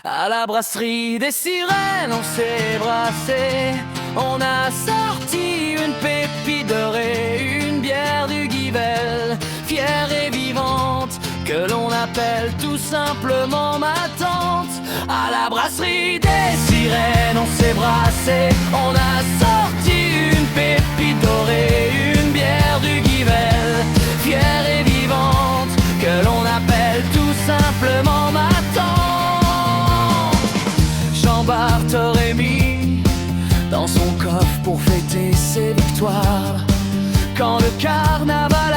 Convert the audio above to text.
À la brasserie des sirènes, on s'est brassé. On a sorti une pépite dorée, une bière du Guivel, fière et vivante, que l'on appelle tout simplement ma tante. À la brasserie des sirènes, on s'est brassé. On a sorti une pépite dorée, une bière du Guivel, fière et vivante, que l'on appelle tout simplement ma tante. Jean-Barthélemy dans son coffre pour fêter ses victoires. Quand le carnaval